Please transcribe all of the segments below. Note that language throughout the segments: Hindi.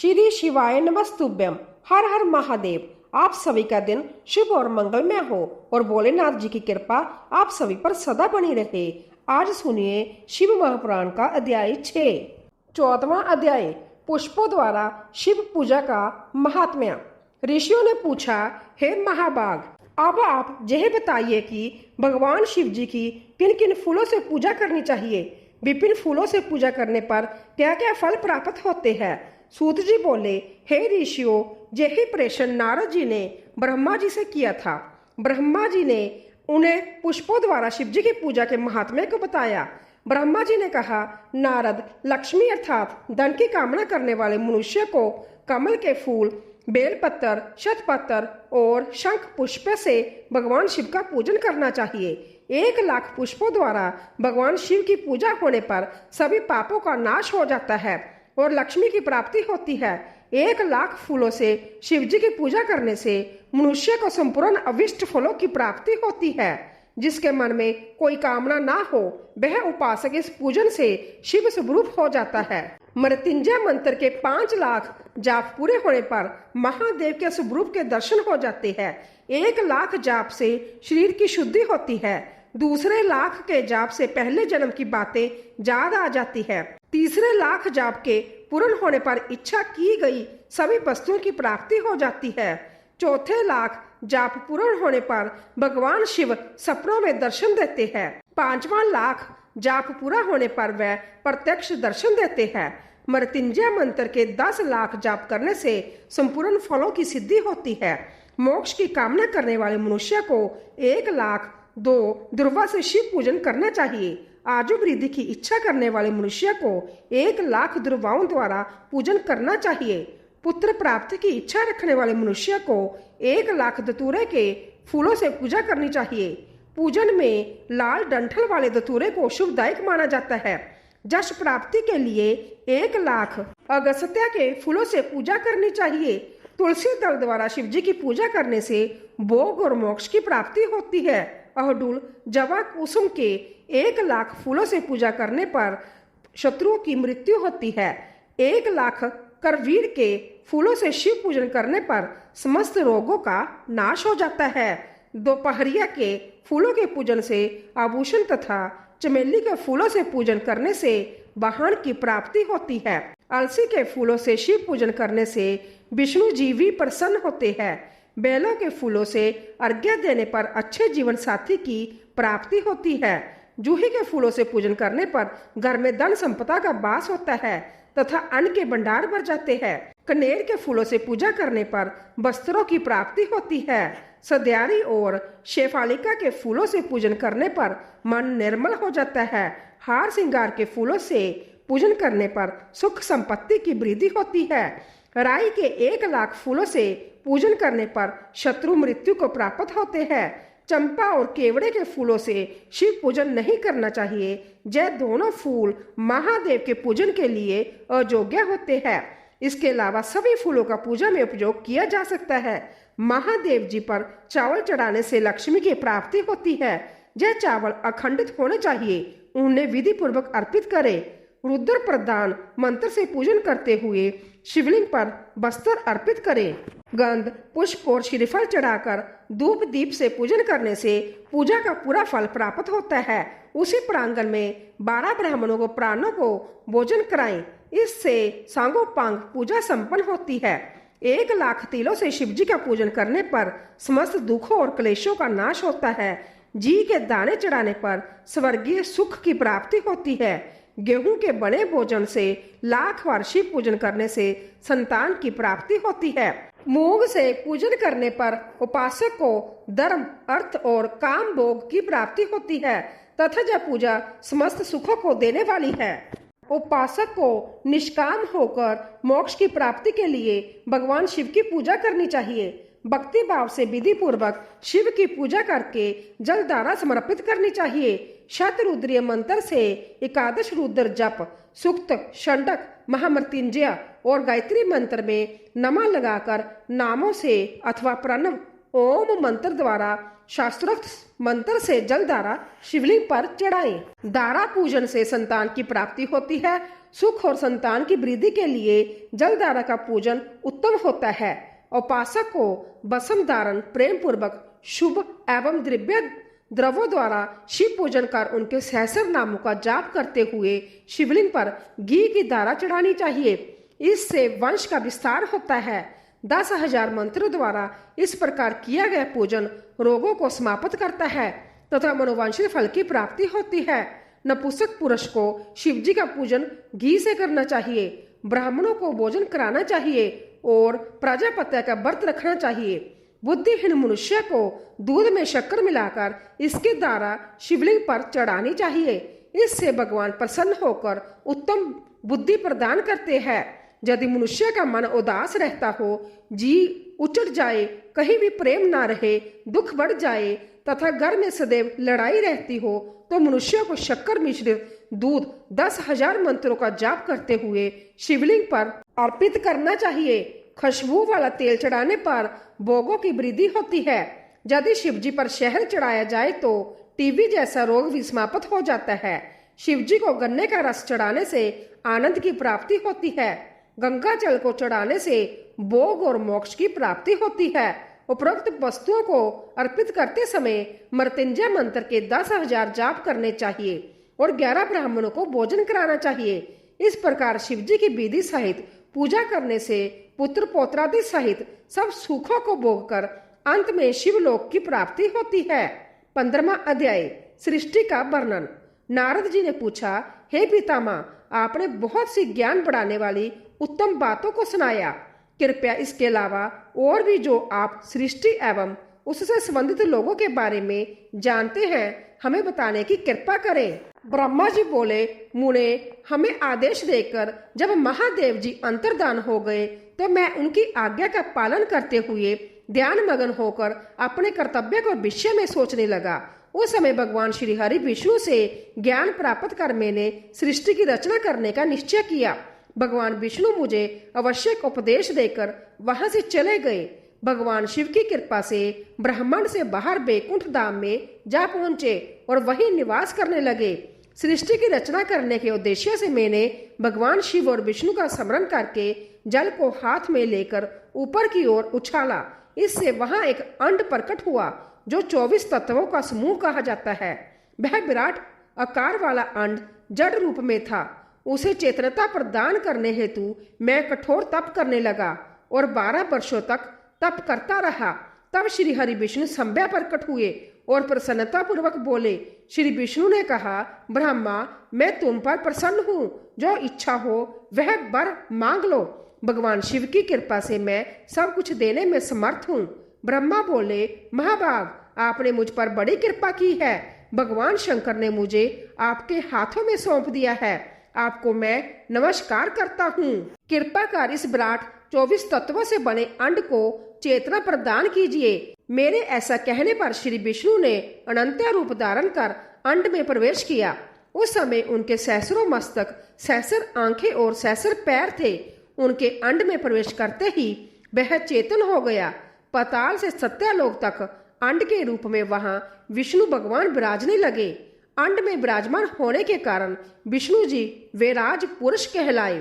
श्री शिवाय नमस्तुभ्यम। हर हर महादेव। आप सभी का दिन शुभ और मंगलमय हो और भोलेनाथ जी की कृपा आप सभी पर सदा बनी रहे। आज सुनिए शिव महापुराण का अध्याय 6। 14वां अध्याय, पुष्पों द्वारा शिव पूजा का महात्म्य। ऋषियों ने पूछा, हे महाभाग, अब आप यह बताइए कि भगवान शिव जी की किन किन फूलों से पूजा करनी चाहिए। विभिन्न फूलों से पूजा करने पर क्या क्या फल प्राप्त होते हैं। सूत जी बोले, हे ऋषियों, यही प्रश्न नारद जी ने ब्रह्मा जी से किया था। ब्रह्मा जी ने उन्हें पुष्पों द्वारा शिव जी की पूजा के महात्म्य को बताया। ब्रह्मा जी ने कहा, नारद, लक्ष्मी अर्थात धन की कामना करने वाले मनुष्य को कमल के फूल, बेलपत्र, शतपत्र और शंख पुष्प से भगवान शिव का पूजन करना चाहिए। 1,00,000 पुष्पों द्वारा भगवान शिव की पूजा होने पर सभी पापों का नाश हो जाता है और लक्ष्मी की प्राप्ति होती है। 1,00,000 फूलों से शिव जी की पूजा करने से मनुष्य को संपूर्ण अविष्ट फलों की प्राप्ति होती है। जिसके मन में कोई कामना ना हो वह उपासक इस पूजन से शिव स्वरूप हो जाता है। मृत्युंजय मंत्र के 5,00,000 जाप पूरे होने पर महादेव के स्वरूप के दर्शन हो जाते हैं। 1,00,000 जाप से शरीर की शुद्धि होती है। दूसरे लाख के जाप से पहले जन्म की बातें याद आ जाती है। तीसरे लाख जाप के पूर्ण होने पर इच्छा की गई सभी वस्तुओं की प्राप्ति हो जाती है। चौथे लाख जाप पूर्ण होने पर भगवान शिव सपनों में दर्शन देते हैं। 5वां लाख जाप पूरा होने पर वह प्रत्यक्ष दर्शन देते हैं। मृत्युंजय मंत्र के 10,00,000 जाप करने से संपूर्ण फलों की सिद्धि होती है। मोक्ष की कामना करने वाले मनुष्य को 1,00,002 दुर्वा से शिव पूजन करना चाहिए। आयु वृद्धि की इच्छा करने वाले मनुष्य को 1,00,000 दुर्वाओं द्वारा पूजन करना चाहिए। पुत्र प्राप्ति की इच्छा रखने वाले मनुष्य को 1,00,000 धतूरे के फूलों से पूजा करनी चाहिए। पूजन में लाल डंठल वाले धतूरे को शुभदायक माना जाता है। यश प्राप्ति के लिए 1,00,000 अगस्त्य के फूलों से पूजा करनी चाहिए। तुलसी दल द्वारा शिव जी की पूजा करने से भोग और मोक्ष की प्राप्ति होती है। अहडुल, जवा, कुसुम के 1,00,000 फूलों से पूजा करने पर शत्रुओं की मृत्यु होती है। 1,00,000 करवीर के फूलों से शिव पूजन करने पर समस्त रोगों का नाश हो जाता है। दोपहरिया के फूलों के पूजन से आभूषण तथा चमेली के फूलों से पूजन करने से वाहन की प्राप्ति होती है। अलसी के फूलों से शिव पूजन करने से विष्णु जी भी प्रसन्न होते हैं। बेलों के फूलों से अर्घ्य देने पर अच्छे जीवन साथी की प्राप्ति होती है। जूही के फूलों से पूजन करने पर घर में धन संपदा का वास होता है तथा अन्न के भंडार भर जाते हैं। कनेर के फूलों से पूजा करने पर वस्त्रों की प्राप्ति होती है। सद्यारी और शेफालिका के फूलों से पूजन करने पर मन निर्मल हो जाता है। हार श्रृंगार के फूलों से पूजन करने पर सुख संपत्ति की वृद्धि होती है। राई के 1,00,000 फूलों से पूजन करने पर शत्रु मृत्यु को प्राप्त होते हैं। चंपा और केवड़े के फूलों से शिव पूजन नहीं करना चाहिए। यह दोनों फूल महादेव के पूजन के लिए अयोग्य होते हैं। इसके अलावा सभी फूलों का पूजा में उपयोग किया जा सकता है। महादेव जी पर चावल चढ़ाने से लक्ष्मी की प्राप्ति होती है। यह चावल अखंडित होने चाहिए। उन्हें विधि पूर्वक अर्पित करें। रुद्र प्रदान मंत्र से पूजन करते हुए शिवलिंग पर वस्त्र अर्पित करें। गंध, पुष्प और श्रीफल चढ़ाकर धूप दीप से पूजन करने से पूजा का पूरा फल प्राप्त होता है। उसी प्रांगण में 12 ब्राह्मणों को प्राणों को भोजन कराएं। इससे सांगोपांग पूजा संपन्न होती है। 1,00,000 तिलों से शिव जी का पूजन करने पर समस्त दुखों और क्लेशों का नाश होता है। जी के दाने चढ़ाने पर स्वर्गीय सुख की प्राप्ति होती है। गेहूं के बने भोजन से 1,00,000 बार शिव पूजन करने से संतान की प्राप्ति होती है। मूंग से पूजन करने पर उपासक को धर्म, अर्थ और काम भोग की प्राप्ति होती है तथा यह पूजा समस्त सुखों को देने वाली है। उपासक को निष्काम होकर मोक्ष की प्राप्ति के लिए भगवान शिव की पूजा करनी चाहिए। भक्ति भाव से विधि पूर्वक शिव की पूजा करके जलधारा समर्पित करनी चाहिए। शतरुद्रीय मंत्र से 11 रुद्र जप, सूक्त, षंडक, महामृत्युंजय और गायत्री मंत्र में नमा लगाकर नामों से अथवा प्रणव ओम मंत्र द्वारा शास्त्रोक्त मंत्र से जलधारा शिवलिंग पर चढ़ाएं। दारा पूजन से संतान की प्राप्ति होती है। सुख और संतान की वृद्धि के लिए जलधारा का पूजन उत्तम होता है। उपासक को बसम धारण प्रेम पूर्वक शुभ एवं दिव्य द्रव्यों द्वारा शिव पूजन कर उनके सहस्र नामों का जाप करते हुए शिवलिंग पर घी की धारा चढ़ानी चाहिए। इससे वंश का विस्तार होता है। 10,000 मंत्रों द्वारा इस प्रकार किया गया पूजन रोगों को समाप्त करता है तथा मनोवांछित फल की प्राप्ति होती है। नपुंसक पुरुष को शिव जी का पूजन घी से करना चाहिए। ब्राह्मणों को भोजन कराना चाहिए और प्रजापत्य का व्रत रखना चाहिए। बुद्धिहीन मनुष्य को दूध में शक्कर मिलाकर इसके द्वारा शिवलिंग पर चढ़ानी चाहिए। इससे भगवान प्रसन्न होकर उत्तम बुद्धि प्रदान करते हैं। यदि मनुष्य का मन उदास रहता हो, जी उचट जाए, कहीं भी प्रेम ना रहे, दुख बढ़ जाए तथा घर में सदैव लड़ाई रहती हो, तो मनुष्य को शक्कर मिश्रित दूध 10,000 मंत्रों का जाप करते हुए शिवलिंग पर अर्पित करना चाहिए। खुशबू वाला तेल चढ़ाने पर भोगों की वृद्धि होती है। यदि शिव जी पर शहद चढ़ाया जाए तो टीबी जैसा रोग भी समाप्त हो जाता है। शिव जी को गन्ने का रस चढ़ाने से आनंद की प्राप्ति होती है। गंगा जल को चढ़ाने से भोग और मोक्ष की प्राप्ति होती है। उपरोक्त वस्तुओं को अर्पित करते समय मृत्युंजय मंत्र के 10,000 जाप करने चाहिए और 11 ब्राह्मणों को भोजन कराना चाहिए। इस प्रकार शिव जी की विधि सहित पूजा करने से पुत्र पौत्रादि सहित सब सुखों को भोग कर अंत में शिवलोक की प्राप्ति होती है। 15वां अध्याय सृष्टि का वर्णन। नारद जी ने पूछा, हे पितामह, आपने बहुत सी ज्ञान बढ़ाने वाली उत्तम बातों को सुनाया। कृपया इसके अलावा और भी जो आप सृष्टि एवं उससे संबंधित लोगों के बारे में जानते हैं हमें बताने की कृपा करें। ब्रह्मा जी बोले, मुने, हमें आदेश देकर जब महादेव जी अंतर्धान हो गए तो मैं उनकी आज्ञा का पालन करते हुए ध्यान मगन होकर अपने कर्तव्य को विषय में सोचने लगा। उस समय भगवान श्री हरि विष्णु से ज्ञान प्राप्त कर मैंने सृष्टि की रचना करने का निश्चय किया। भगवान विष्णु मुझे आवश्यक उपदेश देकर वहां से चले गए। भगवान शिव की कृपा से ब्रह्मांड से बाहर बैकुंठ धाम में जा पहुंचे और वहीं निवास करने लगे। सृष्टि की रचना करने के उद्देश्य से मैंने भगवान शिव और विष्णु का स्मरण करके जल को हाथ में लेकर ऊपर की ओर उछाला। इससे वहां एक अंड प्रकट हुआ जो 24 तत्वों का समूह कहा जाता है। वह विराट आकार वाला अंड जड़ रूप में था। उसे चेतनता प्रदान करने हेतु मैं कठोर तप करने लगा और 12 वर्षों तक तप करता रहा। तब श्री हरि विष्णु संभ्या प्रकट हुए और प्रसन्नता पूर्वक बोले। श्री विष्णु ने कहा, ब्रह्मा, मैं तुम पर प्रसन्न हूँ, जो इच्छा हो वह वर मांग लो। भगवान शिव की कृपा से मैं सब कुछ देने में समर्थ हूँ। ब्रह्मा बोले, महाभाग, आपने मुझ पर बड़ी कृपा की है। भगवान शंकर ने मुझे आपके हाथों में सौंप दिया है। आपको मैं नमस्कार करता हूँ। कृपा कर इस विराट 24 तत्वों से बने अंड को चेतना प्रदान कीजिए। मेरे ऐसा कहने पर श्री विष्णु ने अनंत रूप धारण कर अंड में प्रवेश किया। उस समय उनके सहस्रों मस्तक, सहस्र आंखें और सहस्र पैर थे। उनके अंड में प्रवेश करते ही वह चेतन हो गया। पाताल से सत्यालोक तक अंड के रूप में वहां विष्णु भगवान विराजने लगे। अंड में विराजमान होने के कारण विष्णु जी वैराज पुरुष कहलाए।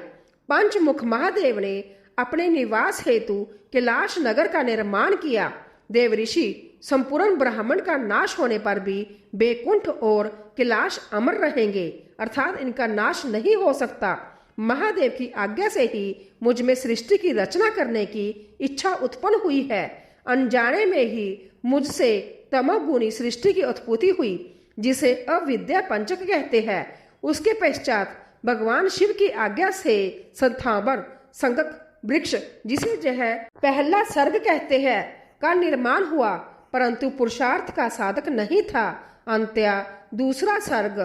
पंचमुख महादेव ने अपने निवास हेतु कैलाश नगर का निर्माण किया। देव ऋषि संपूर्ण ब्राह्मण का नाश होने पर भी बैकुंठ और कैलाश अमर रहेंगे, अर्थात इनका नाश नहीं हो सकता। महादेव की आज्ञा से ही मुझ में सृष्टि की रचना करने की इच्छा उत्पन्न हुई है। अनजाने में ही मुझसे तमोगुणी सृष्टि की उत्पत्ति हुई, जिसे अविद्या पंचक कहते हैं। उसके पश्चात भगवान शिव की आज्ञा से संथावर संगक वृक्ष, जिसे जो है पहला सर्ग कहते हैं, का निर्माण हुआ, परंतु पुरुषार्थ का साधक नहीं था। अंत्या दूसरा सर्ग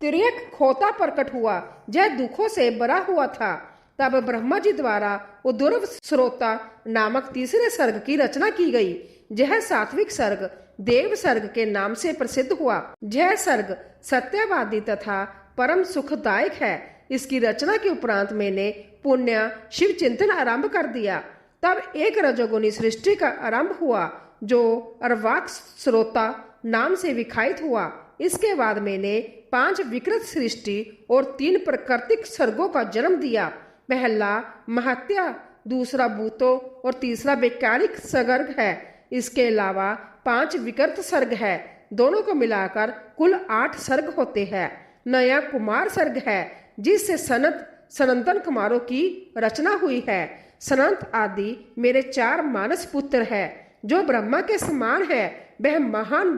तिर्यक खोता प्रकट हुआ, यह दुखों से भरा हुआ था। तब ब्रह्मा जी द्वारा उद्रव श्रोता नामक तीसरे सर्ग की रचना की गई। यह सात्विक सर्ग देव सर्ग के नाम से प्रसिद्ध हुआ। यह सर्ग सत्यवादी तथा परम सुखदायक है। इसकी रचना के उपरांत मैंने पुण्य शिव चिंतन आरंभ कर दिया। तब एक रजोगुणी सृष्टि का आरंभ हुआ जो अर्वाक श्रोता नाम से विखायित हुआ। इसके बाद मैंने 5 विकृत सृष्टि और 3 प्राकृतिक सर्गों का जन्म दिया। पहला महत्या, दूसरा भूतों और तीसरा वैज्ञानिक सर्ग है। इसके अलावा 5 विकृत सर्ग है। दोनों को मिलाकर कुल 8 सर्ग होते हैं। नया कुमार सर्ग है जिससे सनंतन कुमारों की रचना हुई है। सनंत आदि मेरे 4 मानस पुत्र है। जो ब्रह्मा के समान है वह महान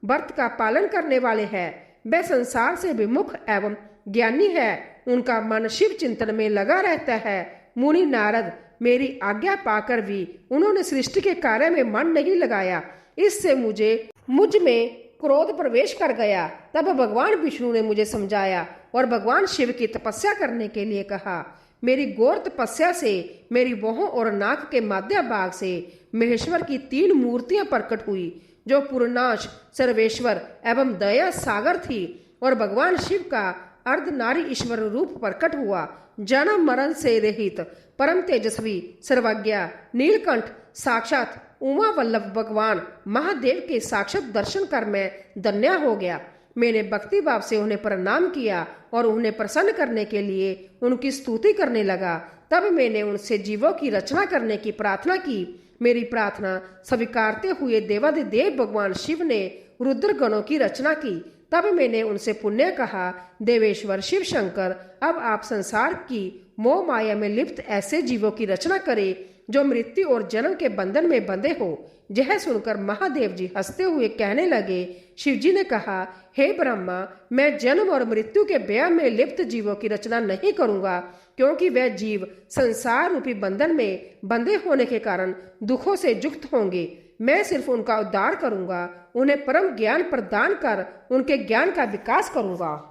व्रत का पालन करने वाले हैं। वह संसार से विमुख एवं ज्ञानी है। उनका मन शिव चिंतन में लगा रहता है। मुनि नारद मेरी आज्ञा पाकर भी उन्होंने सृष्टि के कार्य में मन नहीं लगाया। इससे मुझ में क्रोध प्रवेश कर गया। तब भगवान विष्णु ने मुझे समझाया और भगवान शिव की तपस्या करने के लिए कहा। मेरी घोर तपस्या से मेरी भौहों और नाक के मध्य भाग से महेश्वर की 3 मूर्तियां प्रकट हुई जो पूर्णाश, सर्वेश्वर एवं दया सागर थी। और भगवान शिव का अर्धनारी ईश्वर रूप प्रकट हुआ। जन्म मरण से रहित परम तेजस्वी सर्वज्ञ नीलकंठ साक्षात उमा वल्लभ भगवान महादेव के साक्षात दर्शन कर मैं धन्य हो गया। मैंने भक्ति भाव से उन्हें प्रणाम किया और उन्हें प्रसन्न करने के लिए उनकी स्तुति करने लगा। तब मैंने उनसे जीवों की रचना करने की प्रार्थना की। मेरी प्रार्थना स्वीकारते हुए देवाधिदेव भगवान शिव ने रुद्र गणों की रचना की। तब मैंने उनसे पुण्य कहा, देवेश्वर शिव शंकर, अब आप संसार की मोह माया में लिप्त ऐसे जीवों की रचना करें जो मृत्यु और जन्म के बंधन में बंधे हो। यह सुनकर महादेव जी हंसते हुए कहने लगे। शिवजी ने कहा, हे ब्रह्मा, मैं जन्म और मृत्यु के व्यय में लिप्त जीवों की रचना नहीं करूंगा, क्योंकि वह जीव संसार रूपी बंधन में बंधे होने के कारण दुखों से युक्त होंगे। मैं सिर्फ उनका उद्धार करूंगा, उन्हें परम ज्ञान प्रदान कर उनके ज्ञान का विकास करूंगा।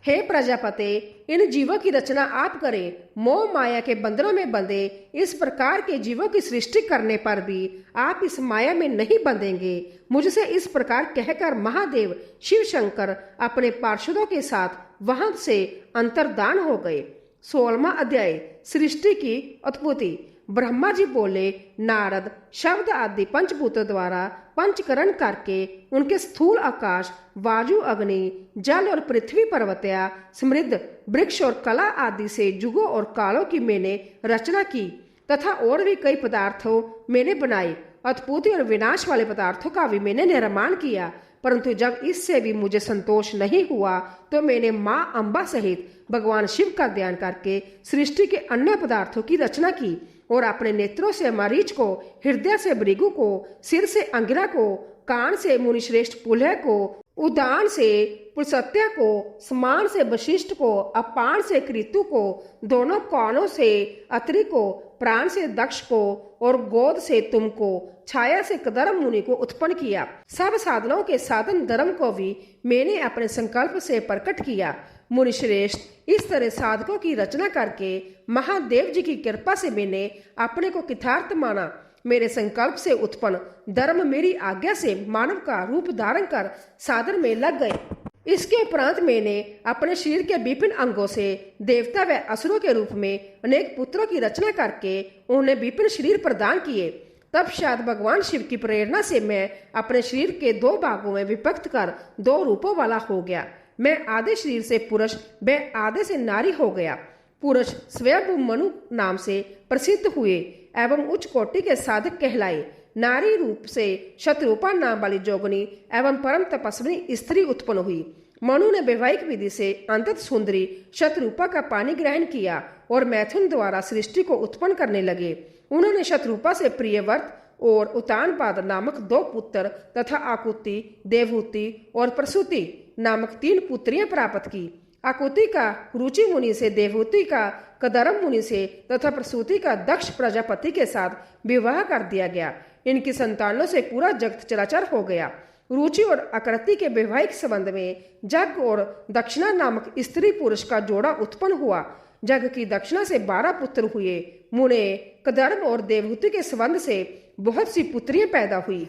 हे प्रजापते, इन जीवों की रचना आप करें। मोह माया के बंधनों में बंधे इस प्रकार के जीवों की सृष्टि करने पर भी आप इस माया में नहीं बंधेंगे। मुझसे इस प्रकार कहकर महादेव शिव शंकर अपने पार्षदों के साथ वहां से अंतर्धान हो गए। 16वां अध्याय, सृष्टि की उत्पत्ति। ब्रह्मा जी बोले, नारद शब्द आदि पंचभूतों द्वारा पंचकरण करके उनके स्थूल आकाश, वायु, अग्नि, जल और पृथ्वी, पर्वत्या, समृद्ध वृक्ष और कला आदि से युगों और कालों की मैंने रचना की तथा और भी कई पदार्थों मैंने बनाए। उत्पत्ति और विनाश वाले पदार्थों का भी मैंने निर्माण किया। परंतु जब इससे भी मुझे संतोष नहीं हुआ तो मैंने माँ अम्बा सहित भगवान शिव का ध्यान करके सृष्टि के अन्य पदार्थों की रचना की और अपने नेत्रों से मरीच को, हृदय से भृगु को, सिर से अंगिरा को, कान से मुनिश्रेष्ठ पुलह को, उदान से पुलस्त्य को, समान से वशिष्ठ को, अपान से कृतु को, दोनों कानों से अत्रि को, प्राण से दक्ष को और गोद से तुमको, छाया से कदर्म मुनि को उत्पन्न किया। सब साधनों के साधन धर्म को भी मैंने अपने संकल्प से प्रकट किया। मुनिश्रेष्ठ, इस तरह साधकों की रचना करके महादेव जी की कृपा से मैंने अपने को कृतार्थ माना। मेरे संकल्प से उत्पन्न धर्म मेरी आज्ञा से मानव का रूप धारण कर साधन में लग गए। इसके उपरांत मैंने अपने शरीर के विभिन्न अंगों से देवता व असुरों के रूप में अनेक पुत्रों की रचना करके उन्हें विभिन्न शरीर प्रदान किए। तब शायद भगवान शिव की प्रेरणा से मैं अपने शरीर के 2 भागों में विभक्त कर 2 रूपों वाला हो गया। मैं आधे शरीर से पुरुष व आधे से नारी हो गया। पुरुष स्वयं मनु नाम से प्रसिद्ध हुए एवं उच्च कोटि के साधक कहलाए। नारी रूप से शत्रुपा नाम वाली जोगनी एवं परम तपस्विनी स्त्री उत्पन्न हुई। मनु ने वैवाहिक विधि से अंतत सुंदरी शत्रुपा का पानी ग्रहण किया और मैथुन द्वारा सृष्टि को उत्पन्न करने लगे। उन्होंने शत्रुपा से प्रियव्रत और उतानपाद नामक 2 पुत्र तथा आकुति, देवहूति और प्रसूति नामक 3 पुत्रियां प्राप्त की। आकुति का रुचि मुनि से, देवहूति का कदर्म मुनि से तथा प्रसूति का दक्ष प्रजापति के साथ विवाह कर दिया गया। इनकी संतानों से पूरा जगत चराचर हो गया। रुचि और आकृति के वैवाहिक संबंध में जग और दक्षिणा नामक स्त्री पुरुष का जोड़ा उत्पन्न हुआ। जग की दक्षिणा से 12 पुत्र हुए। मुने, कदर्म और देवहूति के संबंध से बहुत सी पुत्रियां पैदा हुई।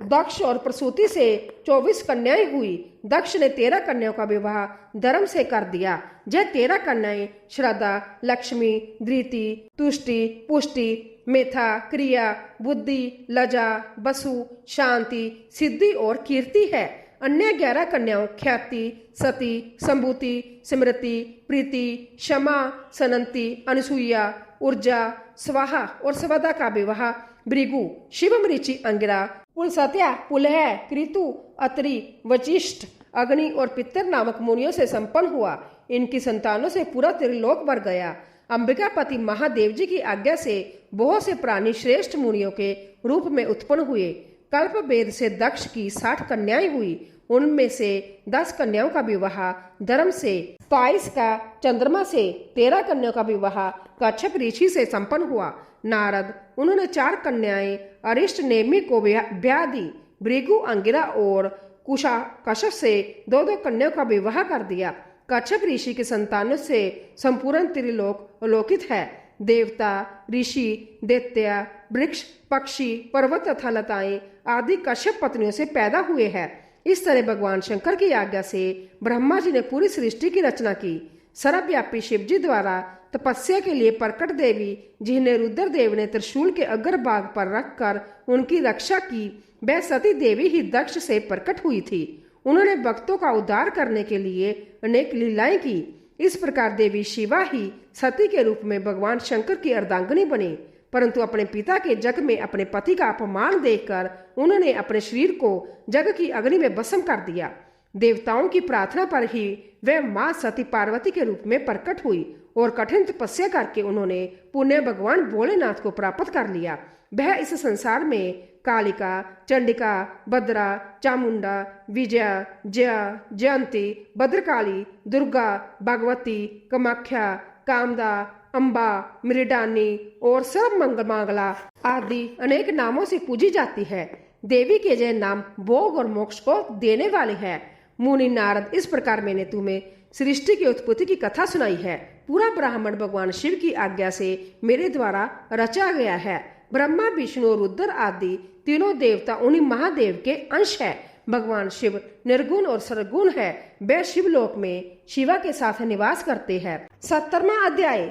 दक्ष और प्रसूति से 24 कन्याएं हुई। दक्ष ने 13 कन्याओं का विवाह धर्म से कर दिया। यह 13 कन्याएं श्रद्धा, लक्ष्मी, धृति, तुष्टि, पुष्टि, मेधा, क्रिया, बुद्धि, लजा, वसु, शांति, सिद्धि और कीर्ति है। अन्य 11 कन्याओं ख्याति, सती, संभूति, स्मृति, प्रीति, क्षमा, सनंती, अनुसुईया, ऊर्जा, स्वाहा और स्वदा का विवाह भृगु, शिवमृचि, अंगिरा, पुलसत्या, पुलह, कृतु, अत्रि, वशिष्ठ, अग्नि और पितर नामक मुनियों से संपन्न हुआ। इनकी संतानों से पूरा त्रिलोक भर गया। अंबिकापति महादेव जी की आज्ञा से बहुत से प्राणी श्रेष्ठ मुनियों के रूप में उत्पन्न हुए। कल्प वेद से दक्ष की 60 कन्याएं हुई। उनमें से 10 कन्याओं का विवाह धर्म से, 22 का चंद्रमा से, 13 कन्याओं का विवाह कच्छप ऋषि से संपन्न हुआ। नारद, उन्होंने 4 कन्याएं अरिष्ट नेमि को ब्याह दी। भृगु, अंगिरा और कुशा कश्यप से 2-2 कन्याओं का विवाह कर दिया। कच्छप ऋषि के संतानों से संपूर्ण त्रिलोक अलोकित है। देवता, ऋषि, दैत्य, वृक्ष, पक्षी, पर्वत तथा लताएं आदि कश्यप पत्नियों से पैदा हुए हैं। इस तरह भगवान शंकर की आज्ञा से ब्रह्मा जी ने पूरी सृष्टि की रचना की। सर्वव्यापी शिव जी द्वारा तपस्या के लिए प्रकट देवी, जिन्हें रुद्रदेव ने त्रिशूल के अग्रभाग पर रखकर उनकी रक्षा की, वह सती देवी ही दक्ष से प्रकट हुई थी। उन्होंने भक्तों का उद्धार करने के लिए अनेक लीलाएं की। इस प्रकार देवी शिवा ही सती के रूप में भगवान शंकर की अर्धांगिनी बनी। परंतु अपने पिता के जग में अपने पति का अपमान देखकर उन्होंने अपने शरीर को जग की अग्नि में भस्म कर दिया। देवताओं की प्रार्थना पर ही वह मां सती पार्वती के रूप में प्रकट हुई और कठिन तपस्या करके उन्होंने पुण्य भगवान भोलेनाथ को प्राप्त कर लिया। वह इस संसार में कालिका, चंडिका, भद्रा, चामुंडा, विजया, जया, जयंती, भद्रकाली, दुर्गा, भगवती, कामाख्या, कामदा, अम्बा, मृडानी और सर्वमंगला आदि अनेक नामों से पूजी जाती है। देवी के जय नाम भोग और मोक्ष को देने वाले है। मुनि नारद, इस प्रकार मैंने तुम्हें सृष्टि की उत्पत्ति की कथा सुनाई है। पूरा ब्राह्मण भगवान शिव की आज्ञा से मेरे द्वारा रचा गया है। ब्रह्मा, विष्णु और रुद्र आदि तीनों देवता उन्हीं महादेव के अंश है। भगवान शिव निर्गुण और सर्वगुण है। वे शिवलोक में शिवा के साथ निवास करते हैं। 70वां अध्याय,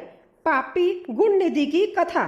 पापी गुण निधि की कथा।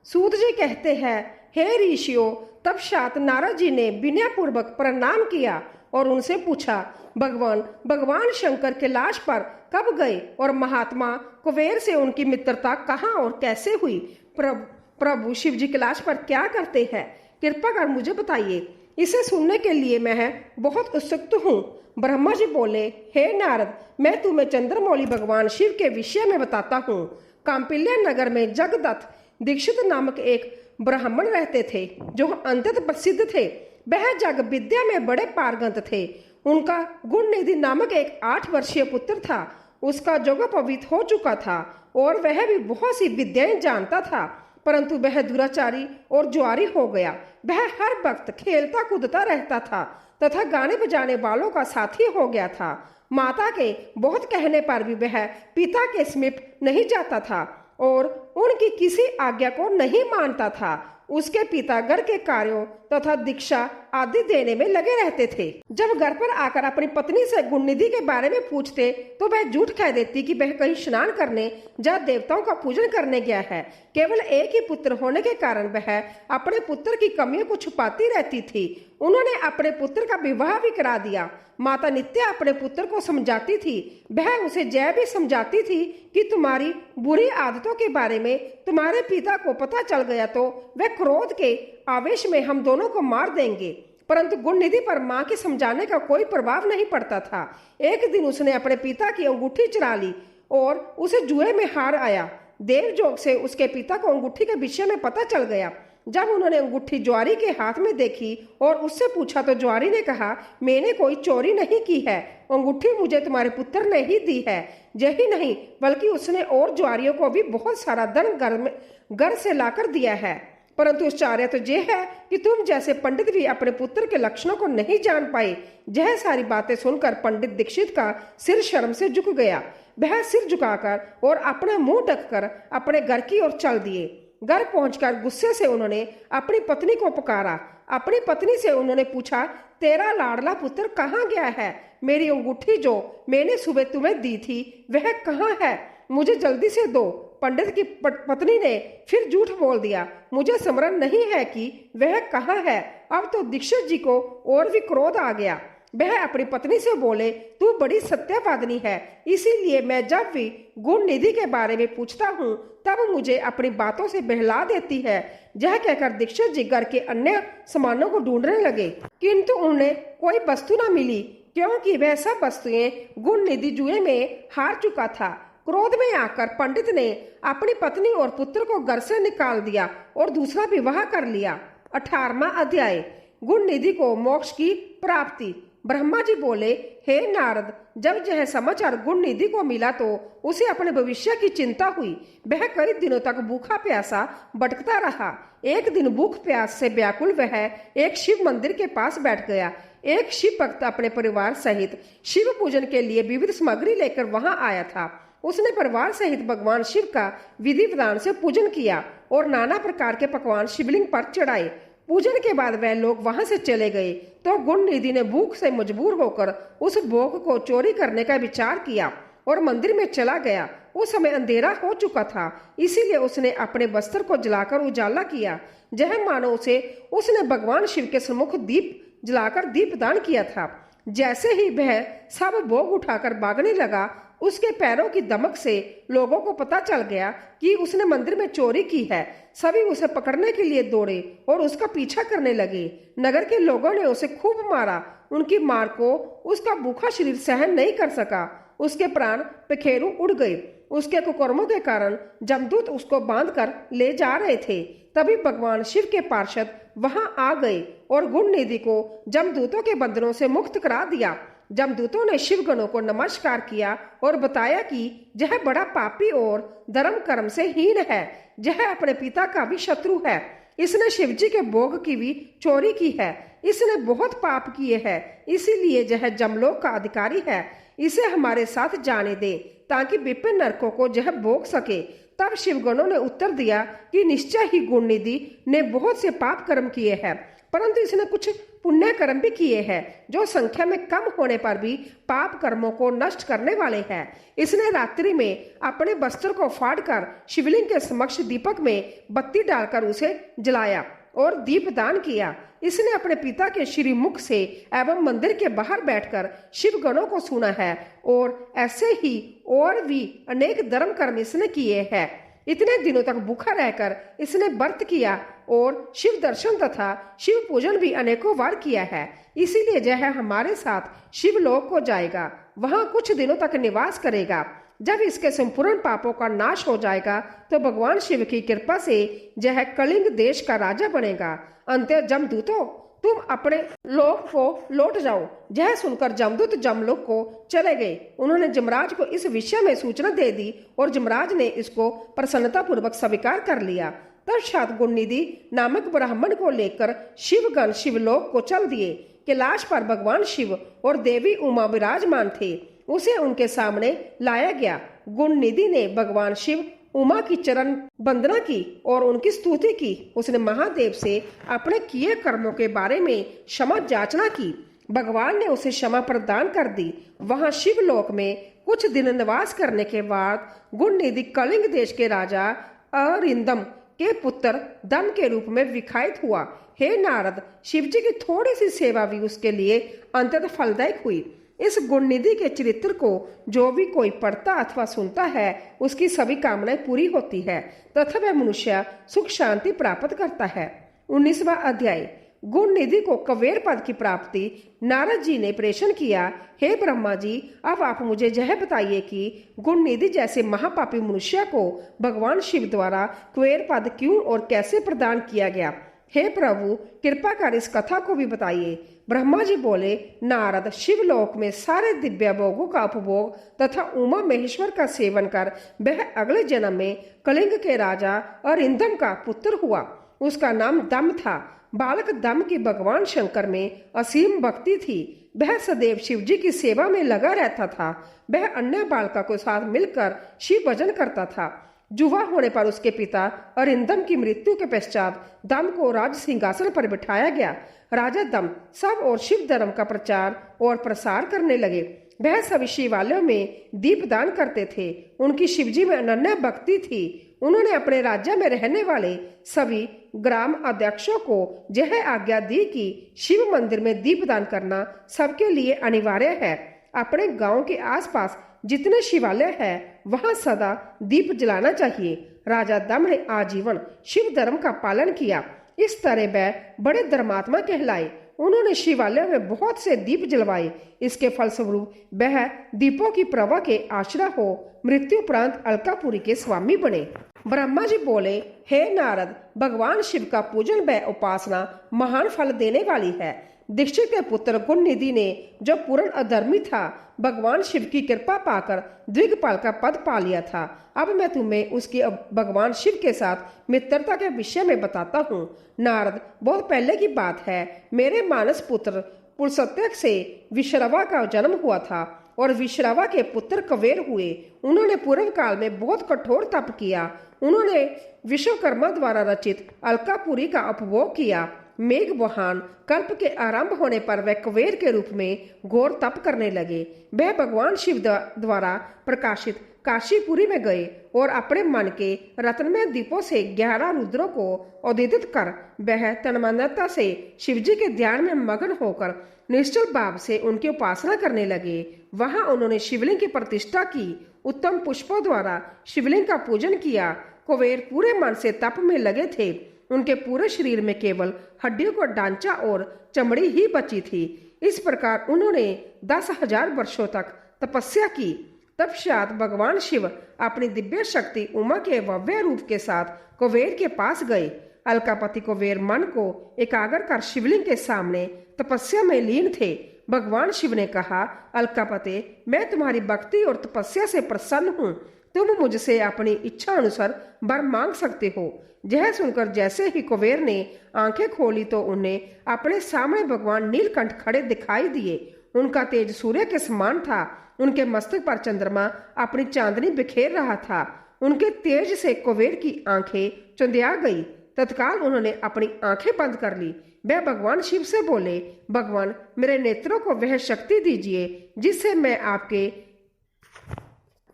सूत जी कहते हैं, हे ऋषियों, तपश्चात नारद जी ने विनय पूर्वक प्रणाम किया और उनसे पूछा, भगवान शंकर कैलाश पर कब गए और महात्मा कुबेर से उनकी मित्रता कहाँ और कैसे हुई? प्रभु शिव जी कैलाश पर क्या करते हैं? कृपा कर मुझे बताइए। इसे सुनने के लिए मैं बहुत उत्सुक हूँ। ब्रह्मा जी बोले, हे नारद, मैं तुम्हें चंद्रमौली भगवान शिव के विषय में बताता हूँ। काम्पिल्य नगर में जगदत्त दीक्षित नामक एक ब्राह्मण रहते थे, जो अत्यंत प्रसिद्ध थे। वह जग विद्या में बड़े पारंगत थे। उनका गुणनिधि नामक एक 8 वर्षीय पुत्र था। उसका जोग पवित्र हो चुका था और वह भी बहुत सी विद्याएं जानता था, परंतु वह दुराचारी और जुआरी हो गया। वह हर वक्त खेलता कूदता रहता था तथा गाने बजाने वालों का साथी हो गया था। माता के बहुत कहने पर भी वह पिता के समीप नहीं जाता था और उनकी किसी आज्ञा को नहीं मानता था। उसके पिता घर के कार्यों तथा दीक्षा आदि देने में लगे रहते थे। जब घर पर आकर अपनी पत्नी से गुणनिधि के बारे में पूछते तो वह झूठ कह देती कि वह कहीं स्नान करने या देवताओं का पूजन करने गया है। केवल एक ही पुत्र होने के कारण वह अपने पुत्र की कमियों को छुपाती रहती थी। उन्होंने अपने पुत्र का विवाह भी करा दिया। माता नित्य अपने पुत्र को समझाती थी। वह उसे जय भी समझाती थी कि तुम्हारी बुरी आदतों के बारे में तुम्हारे पिता को पता चल गया तो वह क्रोध के आवेश में हम दोनों को मार देंगे। परंतु गुणनिधि पर माँ के समझाने का कोई प्रभाव नहीं पड़ता था। एक दिन उसने अपने पिता की अंगूठी चुरा ली और उसे जुए में हार आया। देवजोग से उसके पिता को अंगूठी के विषय में पता चल गया। जब उन्होंने अंगूठी ज्वारी के हाथ में देखी और उससे पूछा तो ज्वारी ने कहा, मैंने कोई चोरी नहीं की है, अंगूठी मुझे तुम्हारे पुत्र ने ही दी है। यही नहीं बल्कि उसने और ज्वारियों को भी बहुत सारा धन घर से लाकर दिया है। परंतु आश्चर्य तो यह है कि तुम जैसे पंडित भी अपने पुत्र के लक्षणों को नहीं जान पाए। यह सारी बातें सुनकर पंडित दीक्षित का सिर शर्म से झुक गया। वह सिर झुकाकर और अपना मुंह ढककर अपने घर की ओर चल दिए। घर पहुंचकर गुस्से से उन्होंने अपनी पत्नी को पुकारा। अपनी पत्नी से उन्होंने पूछा, तेरा लाडला पुत्र कहाँ गया है? मेरी अंगूठी जो मैंने सुबह तुम्हें दी थी वह कहाँ है? मुझे जल्दी से दो। पंडित की पत्नी ने फिर झूठ बोल दिया, मुझे स्मरण नहीं है कि वह कहाँ है। अब तो दीक्षित जी को और भी क्रोध आ गया। वह अपनी पत्नी से बोले, तू बड़ी सत्यवादिनी है, इसीलिए मैं जब भी गुण निधि के बारे में पूछता हूँ तब मुझे अपनी बातों से बहला देती है। यह कहकर दीक्षित जी घर के अन्य सामानों को ढूंढने लगे, किंतु उन्हें कोई वस्तु न मिली, क्योंकि वह सब वस्तुएं गुण निधि जुए में हार चुका था। क्रोध में आकर पंडित ने अपनी पत्नी और पुत्र को घर से निकाल दिया और दूसरा विवाह कर लिया। 18वां अध्याय। गुण निधि को मोक्ष की प्राप्ति। ब्रह्मा जी बोले, हे नारद, जब यह समाचार गुण निधि को मिला तो उसे अपने भविष्य की चिंता हुई। वह कई दिनों तक भूखा प्यासा भटकता रहा। एक दिन भूख प्यास से व्याकुल वह एक शिव मंदिर के पास बैठ गया। एक शिव भक्त अपने परिवार सहित शिव पूजन के लिए विविध सामग्री लेकर वहां आया था। उसने परिवार सहित भगवान शिव का विधि विधान से पूजन किया और नाना प्रकार के पकवान शिवलिंग पर चढ़ाए। पूजन के बाद वह लोग वहां से चले गए तो गुण निधि ने भूख से मजबूर होकर उस भोग को चोरी करने का विचार किया और मंदिर में चला गया। उस समय अंधेरा हो चुका था, इसीलिए उसने अपने वस्त्र को जलाकर उजाला किया। यह मानो उसने भगवान शिव के सम्मुख दीप जलाकर दीपदान किया था। जैसे ही वह सब भोग उठाकर भागने लगा, उसके पैरों की दमक से लोगों को पता चल गया कि उसने मंदिर में चोरी की है। सभी उसे पकड़ने के लिए दौड़े और उसका पीछा करने लगे। नगर के लोगों ने उसे खूब मारा। उनकी मार को उसका भूखा शरीर सहन नहीं कर सका। उसके प्राण पखेरु उड़ गए। उसके कुकर्मों के कारण जमदूत उसको बांधकर ले जा रहे थे। तभी भगवान शिव के पार्षद वहां आ गए और गुण निधि को जमदूतों के बंधनों से मुक्त करा दिया। जमदूतों ने शिवगणों को नमस्कार किया और बताया कि यह बड़ा पापी और धर्म कर्म से हीन है। यह अपने पिता का भी शत्रु है। इसने शिवजी के भोग की भी चोरी की है। इसने बहुत पाप किए हैं, इसीलिए यह जमलोक का अधिकारी है। इसे हमारे साथ जाने दे ताकि विपिन नरकों को यह भोग सके। तब शिवगणों ने उत्तर दिया कि निश्चय ही गुण निधि ने बहुत से पाप कर्म किए हैं, परंतु इसने कुछ पुण्य कर्म भी किए हैं जो संख्या में कम होने पर भी पाप कर्मों को नष्ट करने वाले हैं। इसने रात्रि में अपने वस्त्र को फाड़कर शिवलिंग के समक्ष दीपक में बत्ती डालकर उसे जलाया और दीपदान किया। इसने अपने पिता के श्रीमुख से एवं मंदिर के बाहर बैठकर शिवगणों को सुना है और ऐसे ही और भी अनेक धर्म कर्म इसने किए हैं। इतने दिनों तक भूखा रहकर इसने व्रत किया और शिव दर्शन तथा शिव पूजन भी अनेकों बार किया है। इसीलिए यह हमारे साथ शिवलोक को जाएगा, वहां कुछ दिनों तक निवास करेगा। जब इसके संपूर्ण पापों का नाश हो जाएगा तो भगवान शिव की कृपा से यह कलिंग देश का राजा बनेगा। अंत्य जमदूतों, तुम अपने लोक को लौट जाओ। यह सुनकर जमदूत जमलोक को चले गए। उन्होंने जमराज को इस विषय में सूचना दे दी और जमराज ने इसको प्रसन्नता पूर्वक स्वीकार कर लिया। तत्पश्चात गुण निधि नामक ब्राह्मण को लेकर शिवगण शिवलोक को चल दिए। कैलाश पर भगवान शिव और देवी उमा विराजमान थे। उसे उनके सामने लाया गया। गुण निधि ने भगवान शिव उमा की चरण वंदना की और उनकी स्तुति की। उसने महादेव से अपने किए कर्मों के बारे में क्षमा याचना की। भगवान ने उसे क्षमा प्रदान कर दी। वहां शिवलोक में कुछ दिन निवास करने के बाद गुण निधि कलिंग देश के राजा अरिंदम के पुत्र दम के रूप में विखायित हुआ। हे नारद, शिवजी की थोड़ी सी सेवा भी उसके लिए अंततः फलदायक हुई। इस गुण निधि के चरित्र को जो भी कोई पढ़ता अथवा सुनता है उसकी सभी कामनाएं पूरी होती है तथा वह मनुष्य सुख शांति प्राप्त करता है। 19वां अध्याय। गुण निधि को कवेर पद की प्राप्ति नारद जी ने प्रेषण किया। हे ब्रह्मा जी, अब आप मुझे यह बताइए कि गुण निधि जैसे महापापी मनुष्य को भगवान शिव द्वारा कुबेर पद क्यों और कैसे प्रदान किया गया। हे प्रभु, कृपा कर इस कथा को भी बताइए। ब्रह्मा जी बोले, नारद, शिवलोक में सारे दिव्य भोगों का उपभोग तथा उमा महेश्वर का सेवन कर वह अगले जन्म में कलिंग के राजा अरिंदम का पुत्र हुआ। उसका नाम दम था। बालक दम की भगवान शंकर में असीम भक्ति थी। वह सदैव शिवजी की सेवा में लगा रहता था। वह अन्य बालकों के साथ मिलकर शिव भजन करता था। जुआ होने पर उसके पिता अरिंदम की मृत्यु के पश्चात दम को राज सिंहासन पर बिठाया गया। राजा दम सब और शिव धर्म का प्रचार और प्रसार करने लगे। वह सभी शिवालयों में दीपदान करते थे। उनकी शिवजी में अनन्य भक्ति थी। उन्होंने अपने राज्य में रहने वाले सभी ग्राम अध्यक्षों को यह आज्ञा दी कि शिव मंदिर में दीपदान करना सबके लिए अनिवार्य है। अपने गांव के आसपास जितने शिवालय है वहां सदा दीप जलाना चाहिए। राजा दम ने आजीवन शिव धर्म का पालन किया। इस तरह वह बड़े धर्मात्मा कहलाए। उन्होंने शिवालय में बहुत से दीप जलवाए। इसके फलस्वरूप वह दीपों की प्रभा के आश्रय हो मृत्यु उपरांत अलकापुरी के स्वामी बने। ब्रह्मा जी बोले, हे नारद, भगवान शिव का पूजन व उपासना महान फल देने वाली है। दीक्षित के पुत्र गुणनिधि ने जो पूर्ण अधर्मी था, भगवान शिव की कृपा पाकर द्विगपाल का पद पा लिया था। अब मैं तुम्हें उसकी भगवान शिव के साथ मित्रता के विषय में बताता हूँ। नारद, बहुत पहले की बात है। मेरे मानस पुत्र पुरुषोत्तम से विश्रवा का जन्म हुआ था और विश्रवा के पुत्र कुबेर हुए। उन्होंने पूर्व काल में बहुत कठोर तप किया। उन्होंने विश्वकर्मा द्वारा रचित अलकापुरी का उपभोग किया। मेघवाहन कल्प के आरंभ होने पर वह कुबेर के रूप में घोर तप करने लगे। वह भगवान शिव द्वारा प्रकाशित काशीपुरी में गए और अपने मन के रत्नमय दीपों से 11 रुद्रों को उद्दीपित कर वह तन्मयता से शिवजी के ध्यान में मग्न होकर निश्चल भाव से उनकी उपासना करने लगे। वहां उन्होंने शिवलिंग की प्रतिष्ठा की, उत्तम पुष्पों द्वारा शिवलिंग का पूजन किया। कुबेर पूरे मन से तप में लगे थे। उनके पूरे शरीर में केवल हड्डियों का ढांचा और चमड़ी ही बची थी। इस प्रकार उन्होंने 10,000 वर्षों तक तपस्या की। तत्पश्चात भगवान शिव अपनी दिव्य शक्ति उमा के भव्य रूप के साथ कुबेर के पास गए। अलकापति कुबेर मन को एकाग्र कर शिवलिंग के सामने तपस्या में लीन थे। भगवान शिव ने कहा, अलकापति, मैं तुम्हारी भक्ति और तपस्या से प्रसन्न हूँ। तुम मुझसे अपनी इच्छा अनुसार वर मांग सकते हो। यह सुनकर जैसे ही कुबेर ने आंखें खोली तो उन्हें अपने सामने भगवान नीलकंठ खड़े दिखाई दिए। उनका तेज सूर्य के समान था। उनके मस्तक पर चंद्रमा अपनी चांदनी बिखेर रहा था। उनके तेज से कुबेर की आंखें चुंधिया गई। तत्काल उन्होंने अपनी आंखें बंद कर ली। वह भगवान शिव से बोले, भगवान, मेरे नेत्रों को वह शक्ति दीजिए जिससे मैं आपके